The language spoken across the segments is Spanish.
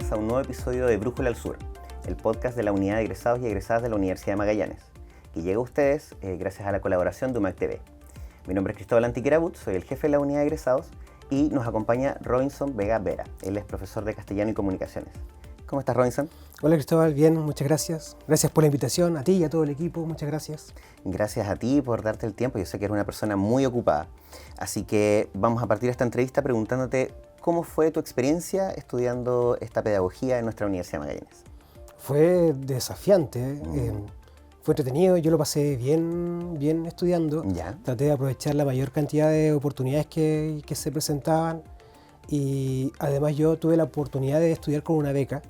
bienvenidas a un nuevo episodio de Brújula al Sur, el podcast de la Unidad de Egresados y Egresadas de la Universidad de Magallanes, que llega a ustedes gracias a la colaboración de UMAC TV. Mi nombre es Cristóbal Antiquerabut, soy el jefe de la Unidad de Egresados y nos acompaña Robinson Vega Vera. Él es profesor de Castellano y Comunicaciones. ¿Cómo estás, Robinson? Hola, Cristóbal, bien, muchas gracias. Gracias por la invitación, a ti y a todo el equipo, muchas gracias. Gracias a ti por darte el tiempo, yo sé que eres una persona muy ocupada. Así que vamos a partir esta entrevista preguntándote cómo fue tu experiencia estudiando esta pedagogía en nuestra Universidad de Magallanes. Fue desafiante, fue entretenido, yo lo pasé bien estudiando. ¿Ya? Traté de aprovechar la mayor cantidad de oportunidades que se presentaban y además yo tuve la oportunidad de estudiar con una beca,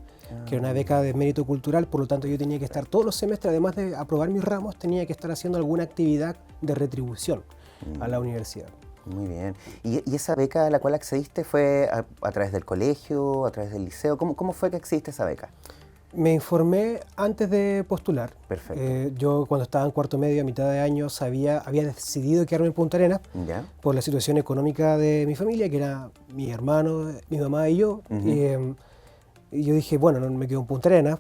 que era una beca de mérito cultural, por lo tanto yo tenía que estar todos los semestres, además de aprobar mis ramos, tenía que estar haciendo alguna actividad de retribución a la universidad. Muy bien. ¿Y esa beca a la cual accediste fue a través del colegio, a través del liceo? ¿Cómo fue que accediste a esa beca? Me informé antes de postular. Perfecto. Yo cuando estaba en cuarto medio, a mitad de año, había decidido quedarme en Punta Arenas ¿Ya? por la situación económica de mi familia, que era mi hermano, mi mamá y yo. Y yo dije, bueno, no me quedo en Punta Arenas.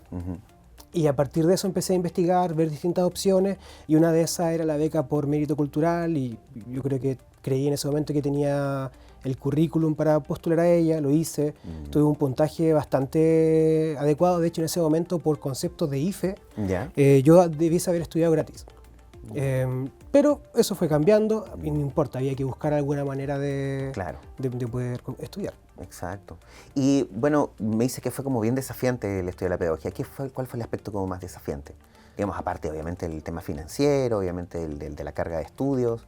Y a partir de eso empecé a investigar, ver distintas opciones, y una de esas era la beca por mérito cultural, y yo creo que creí en ese momento que tenía el currículum para postular a ella, lo hice, tuve un puntaje bastante adecuado, de hecho en ese momento por conceptos de IFE, ¿Ya? yo debiese haber estudiado gratis. Pero eso fue cambiando, y no importa, había que buscar alguna manera de poder estudiar. Exacto. Y bueno, me dices que fue como bien desafiante el estudio de la pedagogía. ¿Cuál fue el aspecto como más desafiante? Digamos, aparte obviamente del tema financiero, obviamente el de la carga de estudios.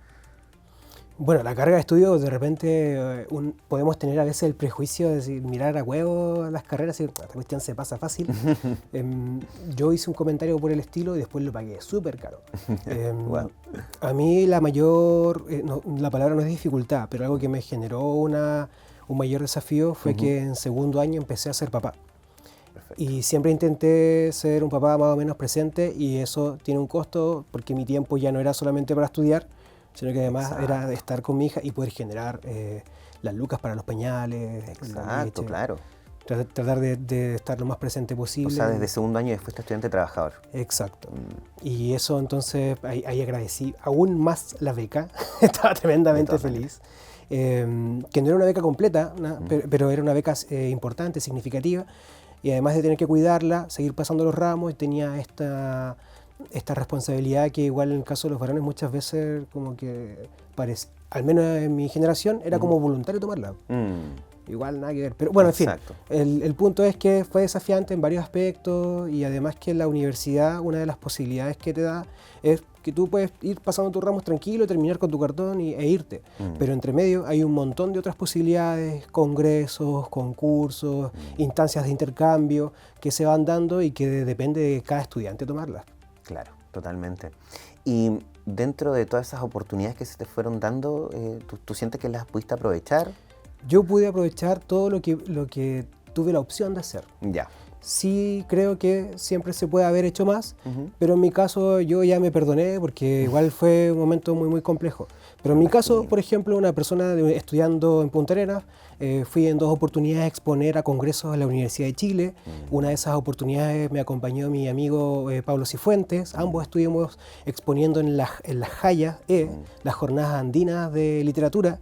Bueno, la carga de estudio, de repente podemos tener a veces el prejuicio de decir, mirar a huevo las carreras y esta cuestión se pasa fácil. Yo hice un comentario por el estilo y después lo pagué súper caro. Wow. A mí la mayor, la palabra no es dificultad, pero algo que me generó un mayor desafío fue que en segundo año empecé a ser papá. Perfecto. Y siempre intenté ser un papá más o menos presente, y eso tiene un costo porque mi tiempo ya no era solamente para estudiar, sino que además era de estar con mi hija y poder generar las lucas para los pañales. Exacto, claro. Tratar de estar lo más presente posible. O sea, desde segundo año fuiste estudiante trabajador. Exacto. Y eso entonces, ahí agradecí aún más la beca, estaba tremendamente feliz. Que no era una beca completa, pero era una beca importante, significativa, y además de tener que cuidarla, seguir pasando los ramos, tenía esta responsabilidad que igual en el caso de los varones muchas veces como que parece, al menos en mi generación, era como voluntario tomarla. Igual nada que ver. Pero bueno, Exacto. En fin, el punto es que fue desafiante en varios aspectos, y además que la universidad, una de las posibilidades que te da es que tú puedes ir pasando tus ramos tranquilo, terminar con tu cartón e irte. Pero entre medio hay un montón de otras posibilidades, congresos, concursos, instancias de intercambio que se van dando y que depende de cada estudiante tomarlas. Claro, totalmente. Y dentro de todas esas oportunidades que se te fueron dando, ¿tú sientes que las pudiste aprovechar? Yo pude aprovechar todo lo que tuve la opción de hacer. Ya. Sí, creo que siempre se puede haber hecho más, pero en mi caso yo ya me perdoné porque igual fue un momento muy complejo. Pero en mi caso, por ejemplo, una persona estudiando en Punta Arenas, fui en 2 oportunidades a exponer a congresos en la Universidad de Chile. Una de esas oportunidades me acompañó mi amigo Pablo Cifuentes. Ambos estuvimos exponiendo en las Hayas, las jornadas andinas de literatura.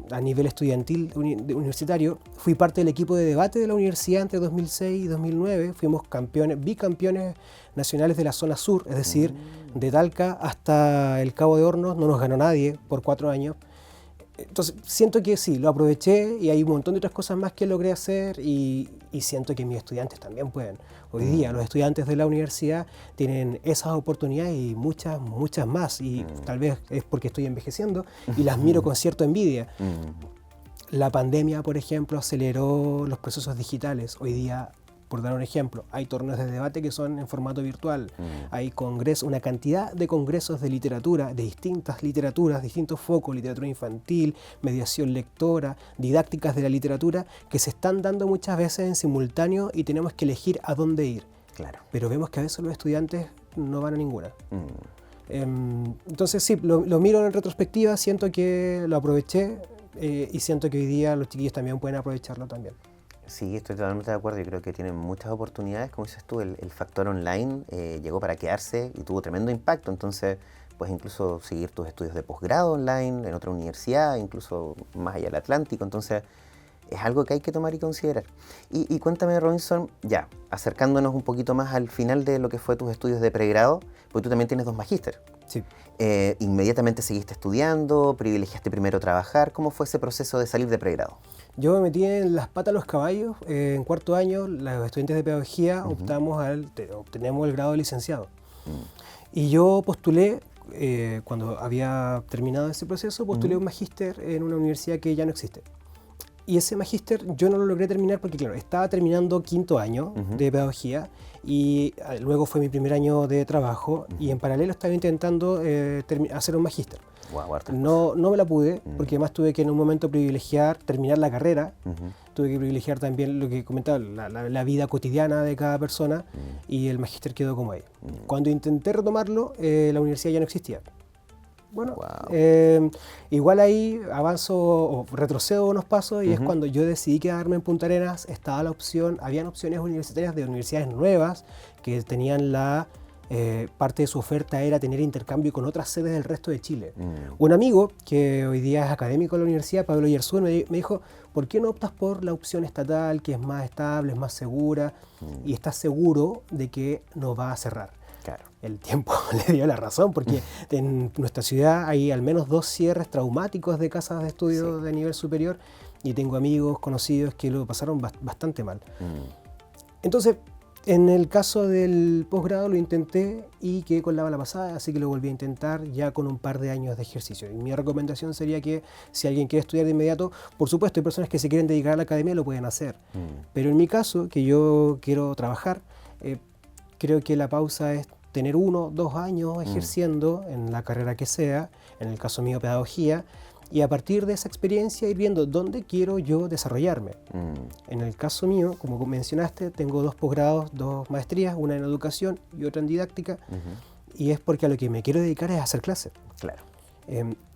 A nivel estudiantil universitario, fui parte del equipo de debate de la universidad entre 2006 y 2009, fuimos bicampeones nacionales de la zona sur, es decir, de Talca hasta el Cabo de Hornos, no nos ganó nadie por 4 años. Entonces siento que sí, lo aproveché, y hay un montón de otras cosas más que logré hacer, y siento que mis estudiantes también pueden. Hoy día los estudiantes de la universidad tienen esas oportunidades y muchas más, y tal vez es porque estoy envejeciendo y las miro con cierta envidia. La pandemia, por ejemplo, aceleró los procesos digitales. Hoy día, por dar un ejemplo, hay torneos de debate que son en formato virtual, hay congresos, una cantidad de congresos de literatura, de distintas literaturas, distintos focos, literatura infantil, mediación lectora, didácticas de la literatura, que se están dando muchas veces en simultáneo y tenemos que elegir a dónde ir. Claro. Pero vemos que a veces los estudiantes no van a ninguna. Entonces sí, lo miro en retrospectiva, siento que lo aproveché, y siento que hoy día los chiquillos también pueden aprovecharlo también. Sí, estoy totalmente de acuerdo. Yo creo que tienen muchas oportunidades. Como dices tú, el factor online llegó para quedarse y tuvo tremendo impacto. Entonces, puedes incluso seguir tus estudios de posgrado online en otra universidad, incluso más allá del Atlántico. Entonces, es algo que hay que tomar y considerar. Y cuéntame, Robinson, ya, acercándonos un poquito más al final de lo que fue tus estudios de pregrado, porque tú también tienes 2 magísteres. Sí. ¿Inmediatamente seguiste estudiando? ¿Privilegiaste primero trabajar? ¿Cómo fue ese proceso de salir de pregrado? Yo me metí en las patas de los caballos. En cuarto año, los estudiantes de pedagogía obtenemos el grado de licenciado. Y yo postulé, cuando había terminado ese proceso, postulé un magíster en una universidad que ya no existe. Y ese magíster yo no lo logré terminar porque, claro, estaba terminando quinto año de pedagogía y luego fue mi primer año de trabajo y en paralelo estaba intentando hacer un magíster. Wow, No me la pude porque además tuve que en un momento terminar la carrera, tuve que privilegiar también lo que comentaba, la vida cotidiana de cada persona y el magíster quedó como ahí. Cuando intenté retomarlo, la universidad ya no existía. Bueno, igual ahí avanzo o retrocedo unos pasos y es cuando yo decidí quedarme en Punta Arenas, habían opciones universitarias de universidades nuevas que tenían parte de su oferta era tener intercambio con otras sedes del resto de Chile. Un amigo que hoy día es académico de la universidad, Pablo Yerzún, me dijo, ¿por qué no optas por la opción estatal que es más estable, es más segura y estás seguro de que no va a cerrar? Claro. El tiempo le dio la razón porque en nuestra ciudad hay al menos 2 cierres traumáticos de casas de estudio de nivel superior y tengo amigos conocidos que lo pasaron bastante mal. Entonces, en el caso del posgrado lo intenté y quedé con la bala pasada, así que lo volví a intentar ya con un par de años de ejercicio. Y mi recomendación sería que si alguien quiere estudiar de inmediato, por supuesto hay personas que se quieren dedicar a la academia, lo pueden hacer. Pero en mi caso, que yo quiero trabajar, creo que la pausa es tener 1 o 2 años ejerciendo en la carrera que sea, en el caso mío pedagogía, y a partir de esa experiencia ir viendo dónde quiero yo desarrollarme. En el caso mío, como mencionaste, tengo 2 posgrados, 2 maestrías, una en educación y otra en didáctica, y es porque a lo que me quiero dedicar es a hacer clases. Claro.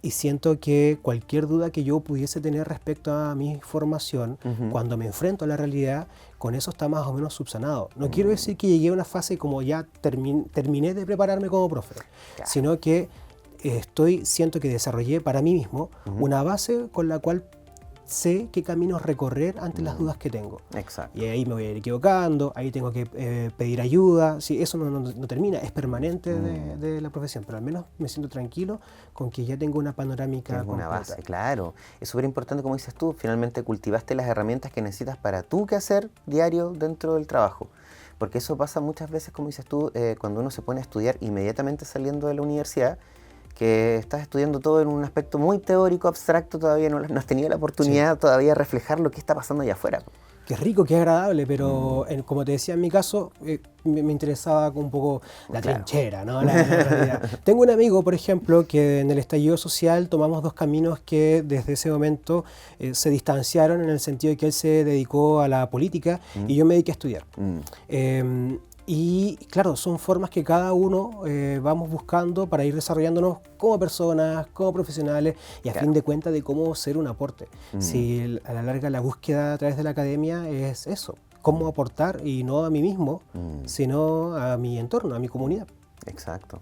Y siento que cualquier duda que yo pudiese tener respecto a mi formación, cuando me enfrento a la realidad, con eso está más o menos subsanado. No quiero decir que llegué a una fase como ya terminé de prepararme como profe, sino que siento que desarrollé para mí mismo una base con la cual sé qué caminos recorrer ante las dudas que tengo. Exacto. Y ahí me voy a ir equivocando, ahí tengo que pedir ayuda. Sí, eso no termina, es permanente de la profesión, pero al menos me siento tranquilo con que ya tengo una panorámica completa. Una base, claro. Es súper importante, como dices tú, finalmente cultivaste las herramientas que necesitas para tú quehacer diario dentro del trabajo. Porque eso pasa muchas veces, como dices tú, cuando uno se pone a estudiar inmediatamente saliendo de la universidad, que estás estudiando todo en un aspecto muy teórico, abstracto, todavía no has tenido la oportunidad todavía de reflejar lo que está pasando allá afuera. Qué rico, qué agradable, pero como te decía en mi caso, me interesaba un poco la trinchera, ¿no? La realidad. Tengo un amigo, por ejemplo, que en el estallido social tomamos 2 caminos que desde ese momento se distanciaron en el sentido de que él se dedicó a la política y yo me dediqué a estudiar. Y claro, son formas que cada uno vamos buscando para ir desarrollándonos como personas, como profesionales y a fin de cuentas de cómo ser un aporte. Si a la larga la búsqueda a través de la academia es eso, cómo aportar y no a mí mismo, sino a mi entorno, a mi comunidad. Exacto.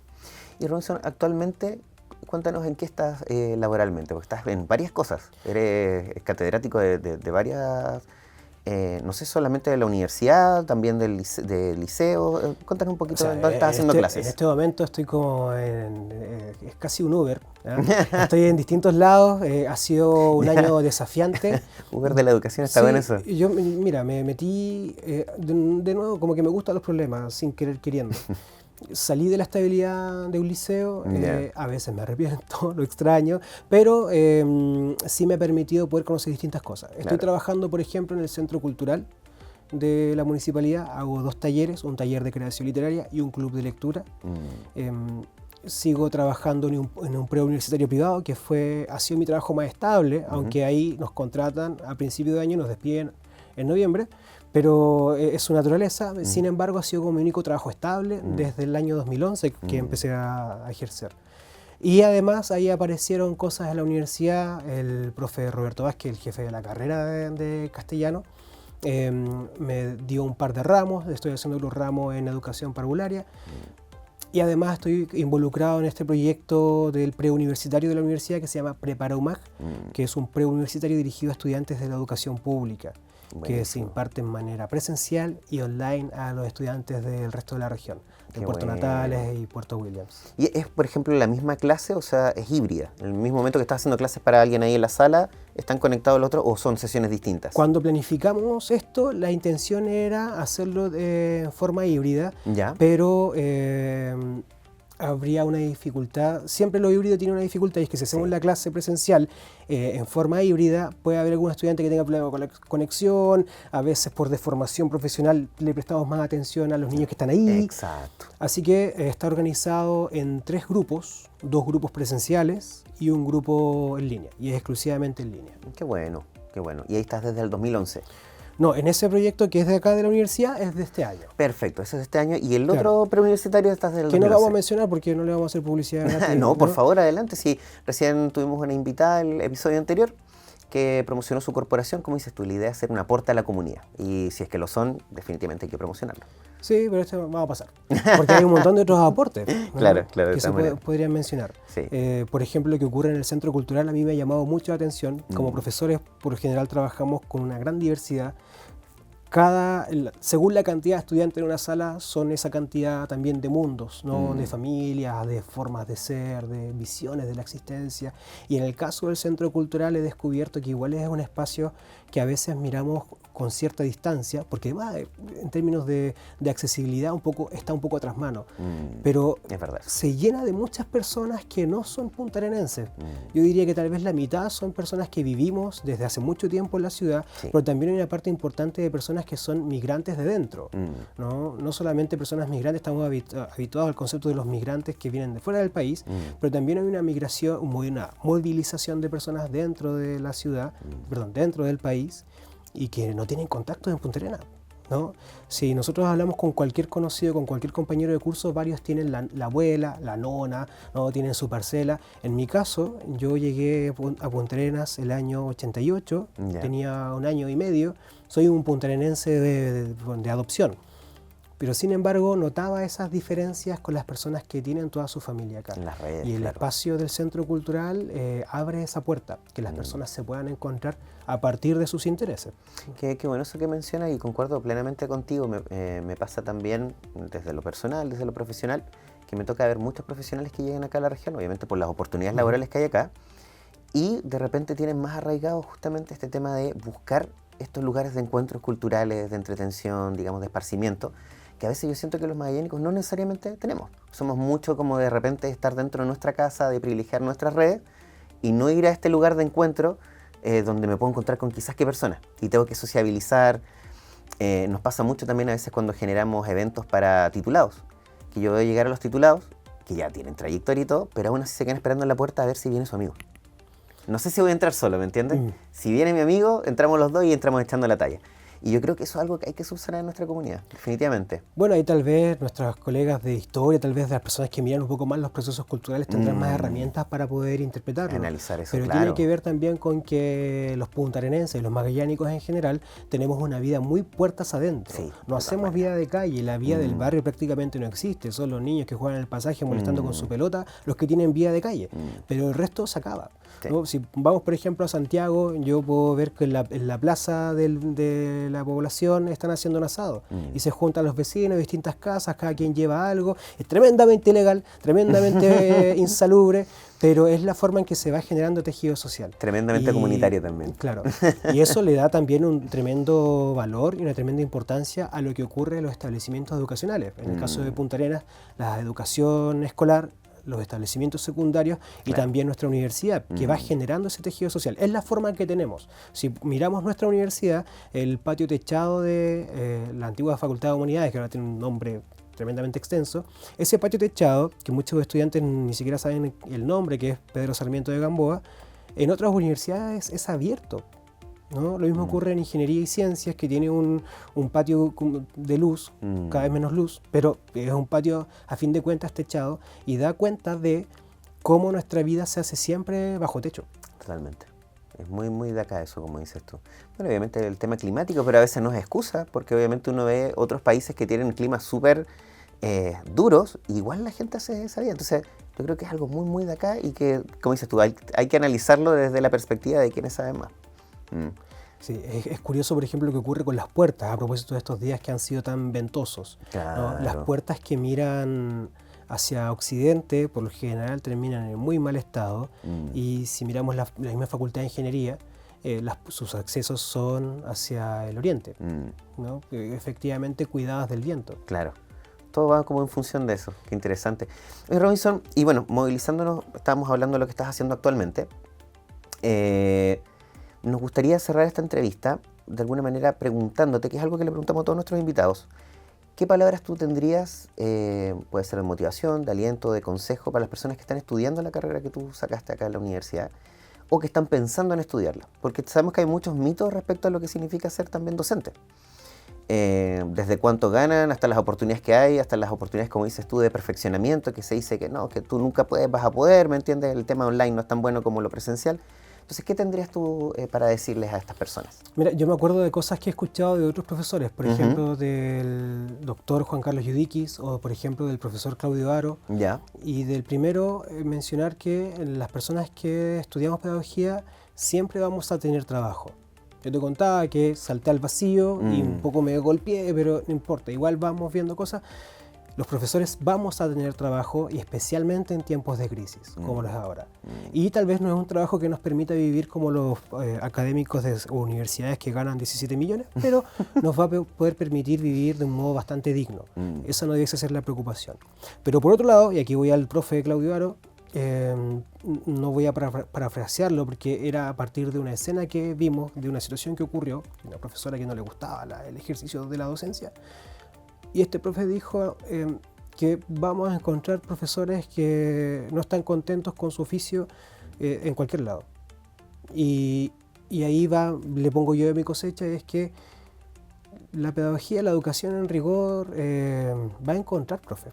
Y Robinson, actualmente, cuéntanos en qué estás laboralmente, porque estás en varias cosas. Eres catedrático de varias... no sé, solamente de la universidad, también del liceo. Cuéntanos un poquito dónde estás haciendo clases. En este momento estoy como es casi un Uber. Estoy en distintos lados, ha sido un año desafiante. Uber de la educación, está bueno eso. Yo, mira, me metí de nuevo como que me gustan los problemas, sin querer queriendo. Salí de la estabilidad de un liceo, a veces me arrepiento, lo extraño, pero sí me ha permitido poder conocer distintas cosas. Estoy trabajando, por ejemplo, en el Centro Cultural de la Municipalidad, hago 2 talleres, un taller de creación literaria y un club de lectura. Sigo trabajando en un preuniversitario privado, que ha sido mi trabajo más estable, aunque ahí nos contratan a principio de año y nos despiden en noviembre. Pero es su naturaleza, sin embargo ha sido como mi único trabajo estable desde el año 2011 que empecé a ejercer. Y además ahí aparecieron cosas en la universidad, el profe Roberto Vázquez, el jefe de la carrera de castellano, me dio un par de ramos, estoy haciendo los ramos en educación parvularia. Y además estoy involucrado en este proyecto del preuniversitario de la universidad que se llama Preparaumag, que es un preuniversitario dirigido a estudiantes de la educación pública, que se imparte en manera presencial y online a los estudiantes del resto de la región, de Puerto Natales y Puerto Williams. ¿Y es, por ejemplo, la misma clase, o sea, es híbrida? ¿En el mismo momento que estás haciendo clases para alguien ahí en la sala, están conectados los otros o son sesiones distintas? Cuando planificamos esto, la intención era hacerlo de forma híbrida, pero habría una dificultad. Siempre lo híbrido tiene una dificultad, y es que si hacemos la clase presencial en forma híbrida, puede haber algún estudiante que tenga problemas con la conexión, a veces por deformación profesional le prestamos más atención a los niños que están ahí. Exacto. Así que está organizado en 3 grupos, 2 grupos presenciales y un grupo en línea, y es exclusivamente en línea. Qué bueno, qué bueno. ¿Y ahí estás desde el 2011? No, en ese proyecto que es de acá de la universidad es de este año. Perfecto, ese es de este año. ¿Y el otro preuniversitario estás desde el 2011? Que no lo vamos a mencionar porque no le vamos a hacer publicidad gratis. No, por favor, adelante. Sí, recién tuvimos una invitada el episodio anterior que promocionó su corporación. Como dices tú, la idea es hacer un aporte a la comunidad. Y si es que lo son, definitivamente hay que promocionarlo. Sí, pero esto va a pasar. Porque hay un montón de otros aportes, ¿no? Claro, que se podrían mencionar. Sí. Por ejemplo, lo que ocurre en el Centro Cultural a mí me ha llamado mucho la atención. Como profesores, por lo general, trabajamos con una gran diversidad. Según la cantidad de estudiantes en una sala, son esa cantidad también de mundos, ¿no? De familias, de formas de ser, de visiones de la existencia. Y en el caso del Centro Cultural he descubierto que igual es un espacio que a veces miramos con cierta distancia, porque además en términos de accesibilidad está un poco atrás mano, pero se llena de muchas personas que no son puntarenenses. Yo diría que tal vez la mitad son personas que vivimos desde hace mucho tiempo en la ciudad, pero también hay una parte importante de personas que son migrantes de dentro, no solamente personas migrantes, estamos habituados al concepto de los migrantes que vienen de fuera del país, pero también hay una migración, una movilización de personas dentro de la ciudad, dentro del país, y que no tienen contacto en Punta Arenas, ¿no? Si nosotros hablamos con cualquier conocido, con cualquier compañero de curso, varios tienen la abuela, la nona, ¿no? Tienen su parcela. En mi caso, yo llegué a Punta Arenas el año 88, tenía 1 año y medio, soy un puntarenense de adopción. Pero sin embargo notaba esas diferencias con las personas que tienen toda su familia acá. En las redes, y el espacio del Centro Cultural abre esa puerta, que las personas se puedan encontrar a partir de sus intereses. Qué bueno eso que mencionas y concuerdo plenamente contigo. Me pasa también desde lo personal, desde lo profesional, que me toca ver muchos profesionales que llegan acá a la región, obviamente por las oportunidades laborales que hay acá, y de repente tienen más arraigado justamente este tema de buscar estos lugares de encuentros culturales, de entretención, digamos, de esparcimiento, que a veces yo siento que los magallánicos no necesariamente tenemos. Somos mucho como de repente estar dentro de nuestra casa, de privilegiar nuestras redes y no ir a este lugar de encuentro donde me puedo encontrar con quizás qué personas y tengo que sociabilizar. Nos pasa mucho también a veces cuando generamos eventos para titulados, que yo veo llegar a los titulados, que ya tienen trayectoria y todo, pero aún así se quedan esperando en la puerta a ver si viene su amigo. No sé si voy a entrar solo, ¿me entiendes? Si viene mi amigo, entramos los dos y entramos echando la talla. Y yo creo que eso es algo que hay que subsanar en nuestra comunidad, definitivamente. Bueno, ahí tal vez nuestros colegas de historia, tal vez de las personas que miran un poco más los procesos culturales tendrán más herramientas para poder interpretarlo. Analizar eso, pero tiene que ver también con que los puntarenenses y los magallánicos en general tenemos una vida muy puertas adentro. Sí, no hacemos vida de calle, la vida del barrio prácticamente no existe. Son los niños que juegan en el pasaje molestando con su pelota los que tienen vida de calle. Pero el resto se acaba. Sí. ¿No? Si vamos, por ejemplo, a Santiago, yo puedo ver que en la plaza de la población están haciendo un asado y se juntan los vecinos de distintas casas, cada quien lleva algo. Es tremendamente ilegal, tremendamente insalubre, pero es la forma en que se va generando tejido social. Tremendamente comunitario también. Claro, y eso le da también un tremendo valor y una tremenda importancia a lo que ocurre en los establecimientos educacionales. En el caso de Punta Arenas, la educación escolar, los establecimientos secundarios y también nuestra universidad, que va generando ese tejido social. Es la forma que tenemos. Si miramos nuestra universidad, el patio techado de la antigua Facultad de Humanidades, que ahora tiene un nombre tremendamente extenso, ese patio techado, que muchos estudiantes ni siquiera saben el nombre, que es Pedro Sarmiento de Gamboa, en otras universidades es abierto, ¿no? Lo mismo ocurre en Ingeniería y Ciencias, que tiene un patio de luz, cada vez menos luz, pero es un patio a fin de cuentas techado y da cuenta de cómo nuestra vida se hace siempre bajo techo. Totalmente. Es muy, muy de acá eso, como dices tú. Bueno, obviamente el tema climático, pero a veces no es excusa, porque obviamente uno ve otros países que tienen climas súper duros, y igual la gente hace esa vida. Entonces, yo creo que es algo muy, muy de acá y que, como dices tú, hay que analizarlo desde la perspectiva de quienes saben más. Sí, es curioso, por ejemplo, lo que ocurre con las puertas, a propósito de estos días que han sido tan ventosos, ¿no? Claro. Las puertas que miran hacia occidente, por lo general, terminan en muy mal estado, y si miramos la misma Facultad de Ingeniería, sus accesos son hacia el oriente, ¿no? Efectivamente cuidadas del viento. Claro. Todo va como en función de eso. Qué interesante. Robinson, y bueno, movilizándonos, estábamos hablando de lo que estás haciendo actualmente. Nos gustaría cerrar esta entrevista de alguna manera preguntándote, que es algo que le preguntamos a todos nuestros invitados, ¿qué palabras tú tendrías, puede ser de motivación, de aliento, de consejo para las personas que están estudiando la carrera que tú sacaste acá en la universidad o que están pensando en estudiarla? Porque sabemos que hay muchos mitos respecto a lo que significa ser también docente. Desde cuánto ganan, hasta las oportunidades que hay, hasta las oportunidades, como dices tú, de perfeccionamiento, que se dice que no, que tú nunca vas a poder, ¿me entiendes? El tema online no es tan bueno como lo presencial. Entonces, ¿qué tendrías tú para decirles a estas personas? Mira, yo me acuerdo de cosas que he escuchado de otros profesores, por ejemplo, del doctor Juan Carlos Yudiquis o, por ejemplo, del profesor Claudio Aro. Ya. Y del primero, mencionar que las personas que estudiamos pedagogía siempre vamos a tener trabajo. Yo te contaba que salté al vacío y un poco me golpeé, pero no importa, igual vamos viendo cosas. Los profesores vamos a tener trabajo, y especialmente en tiempos de crisis, como los de ahora. Y tal vez no es un trabajo que nos permita vivir como los académicos de universidades que ganan 17 millones, pero nos va a poder permitir vivir de un modo bastante digno. Esa no debe ser la preocupación. Pero por otro lado, y aquí voy al profe Claudio Aro, no voy a parafrasearlo porque era a partir de una escena que vimos, de una situación que ocurrió, una profesora que no le gustaba el ejercicio de la docencia. Y este profe dijo que vamos a encontrar profesores que no están contentos con su oficio en cualquier lado. Y ahí le pongo yo de mi cosecha, es que la pedagogía, la educación en rigor va a encontrar profe.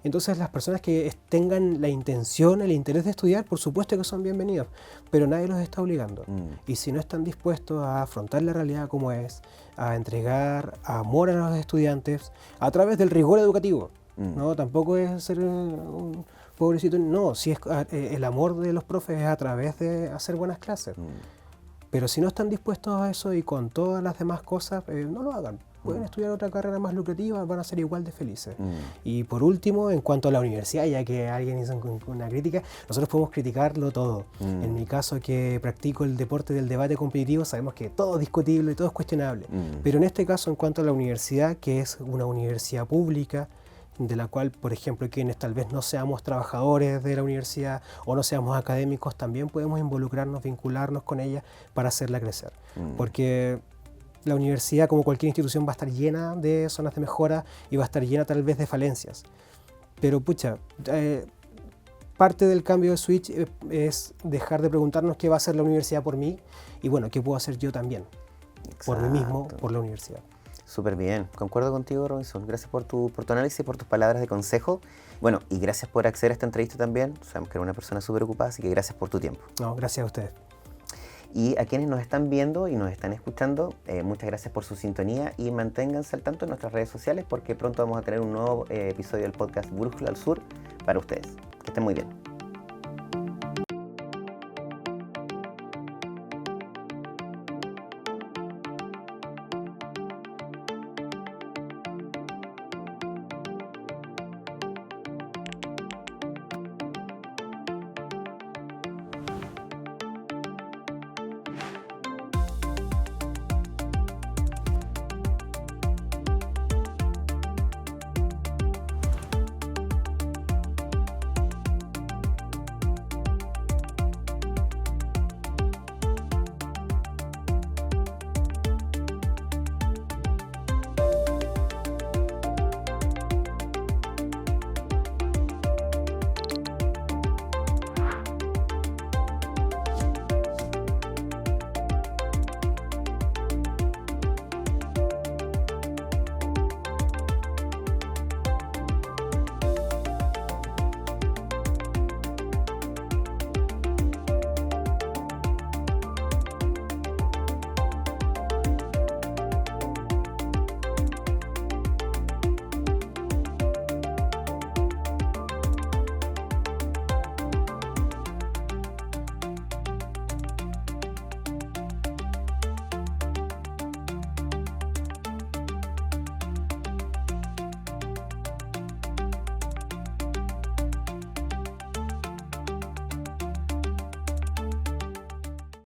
Entonces las personas que tengan la intención, el interés de estudiar, por supuesto que son bienvenidos, pero nadie los está obligando. Y si no están dispuestos a afrontar la realidad como es, a entregar amor a los estudiantes a través del rigor educativo, ¿no? Tampoco es ser un pobrecito, no, si es el amor de los profes es a través de hacer buenas clases. Pero si no están dispuestos a eso y con todas las demás cosas, no lo hagan. Pueden estudiar otra carrera más lucrativa, van a ser igual de felices. Y por último, en cuanto a la universidad, ya que alguien hizo una crítica, nosotros podemos criticarlo todo. En mi caso, que practico el deporte del debate competitivo, sabemos que todo es discutible y todo es cuestionable. Pero en este caso, en cuanto a la universidad, que es una universidad pública, de la cual, por ejemplo, quienes tal vez no seamos trabajadores de la universidad o no seamos académicos, también podemos involucrarnos, vincularnos con ella para hacerla crecer. Porque la universidad, como cualquier institución, va a estar llena de zonas de mejora y va a estar llena tal vez de falencias. Pero pucha, parte del cambio de switch es dejar de preguntarnos qué va a hacer la universidad por mí y bueno, qué puedo hacer yo también. Exacto. Por mí mismo, por la universidad. Súper bien, concuerdo contigo, Robinson. Gracias por tu análisis, por tus palabras de consejo. Bueno, y gracias por acceder a esta entrevista también. Sabemos que eres una persona súper ocupada, así que gracias por tu tiempo. No, gracias a ustedes. Y a quienes nos están viendo y nos están escuchando, muchas gracias por su sintonía y manténganse al tanto en nuestras redes sociales porque pronto vamos a tener un nuevo episodio del podcast Brújula al Sur para ustedes. Que estén muy bien.